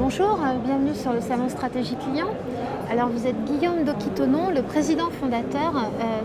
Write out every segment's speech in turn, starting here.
Bonjour, bienvenue sur le Salon Stratégie Client. Alors vous êtes Guillaume Doquitonon, le président fondateur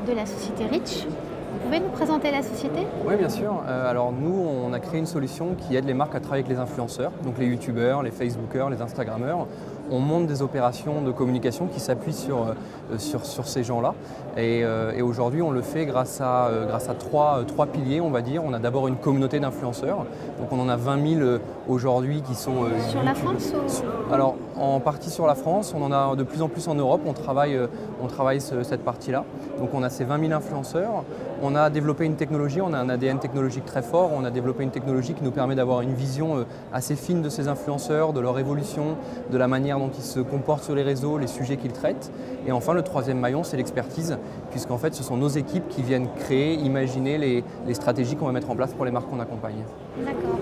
de la société Reach. Vous pouvez nous présenter la société? Oui, bien sûr. Alors nous, on a créé une solution qui aide les marques à travailler avec les influenceurs, donc les youtubeurs, les facebookers, les instagrammeurs. On monte des opérations de communication qui s'appuient sur ces gens-là. Et aujourd'hui, on le fait grâce à trois piliers, on va dire. On a d'abord une communauté d'influenceurs. Donc on en a 20 000 aujourd'hui qui sont… Sur la France ou... Alors en partie sur la France, on en a de plus en plus en Europe. On travaille cette partie-là. Donc on a ces 20 000 influenceurs. On a développé une technologie, on a un ADN technologique très fort. On a développé une technologie qui nous permet d'avoir une vision assez fine de ces influenceurs, de leur évolution, de la manière dont ils se comportent sur les réseaux, les sujets qu'ils traitent. Et enfin, le troisième maillon, c'est l'expertise, puisqu'en fait, ce sont nos équipes qui viennent créer, imaginer les stratégies qu'on va mettre en place pour les marques qu'on accompagne. D'accord.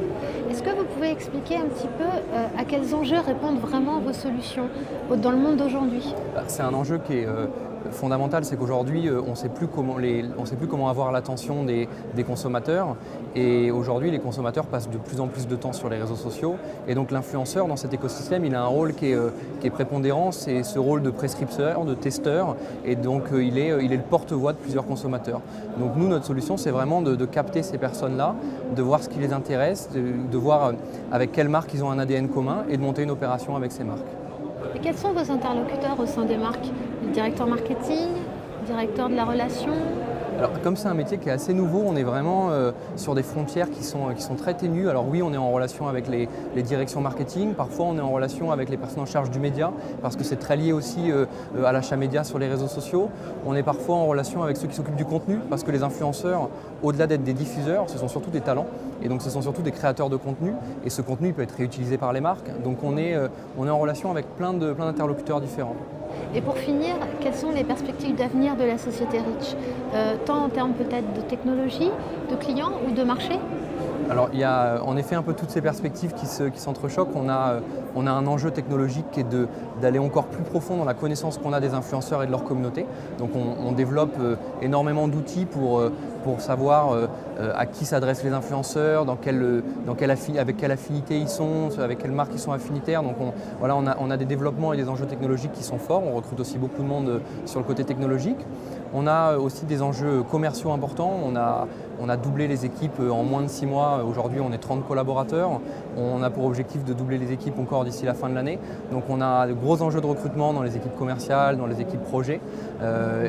Est-ce que vous pouvez expliquer un petit peu à quels enjeux répondent vraiment vos solutions dans le monde d'aujourd'hui? C'est un enjeu qui est fondamental, c'est qu'aujourd'hui, on ne sait plus comment avoir l'attention des consommateurs. Et aujourd'hui, les consommateurs passent de plus en plus de temps sur les réseaux sociaux. Et donc l'influenceur, dans cet écosystème, il a un rôle qui est prépondérant, c'est ce rôle de prescripteur, de testeur. Et donc il est le porte-voix de plusieurs consommateurs. Donc nous, notre solution, c'est vraiment de capter ces personnes-là, de voir ce qui les intéresse, de voir avec quelles marques ils ont un ADN commun et de monter une opération avec ces marques. Et quels sont vos interlocuteurs au sein des marques? Le directeur marketing, le directeur de la relation? Alors, comme c'est un métier qui est assez nouveau, on est vraiment sur des frontières qui sont très ténues. Alors oui, on est en relation avec les directions marketing, parfois on est en relation avec les personnes en charge du média, parce que c'est très lié aussi à l'achat média sur les réseaux sociaux. On est parfois en relation avec ceux qui s'occupent du contenu, parce que les influenceurs, au-delà d'être des diffuseurs, ce sont surtout des talents, et donc ce sont surtout des créateurs de contenu, et ce contenu il peut être réutilisé par les marques. Donc on est en relation avec plein d'interlocuteurs différents. Et pour finir, quelles sont les perspectives d'avenir de la société Reach, tant en termes peut-être de technologie, de clients ou de marché? Alors il y a en effet un peu toutes ces perspectives qui s'entrechoquent. On a un enjeu technologique qui est d'aller encore plus profond dans la connaissance qu'on a des influenceurs et de leur communauté. Donc on développe énormément d'outils pour savoir à qui s'adressent les influenceurs, avec quelle affinité ils sont, avec quelle marque ils sont affinitaires. Donc on a des développements et des enjeux technologiques qui sont forts. On recrute aussi beaucoup de monde sur le côté technologique. On a aussi des enjeux commerciaux importants. On a doublé les équipes en moins de 6 mois. Aujourd'hui, on est 30 collaborateurs. On a pour objectif de doubler les équipes encore d'ici la fin de l'année. Donc on a de gros enjeux de recrutement dans les équipes commerciales, dans les équipes projets.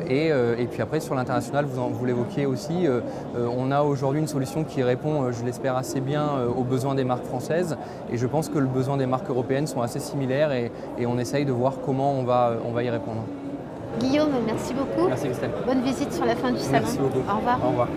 Et puis après, sur l'international, vous l'évoquiez aussi, on a aujourd'hui une solution qui répond, je l'espère, assez bien aux besoins des marques françaises. Et je pense que les besoins des marques européennes sont assez similaires et on essaye de voir comment on va y répondre. Guillaume, merci beaucoup. Merci Christelle. Bonne visite sur la fin du salon. Merci beaucoup. Au revoir. Au revoir.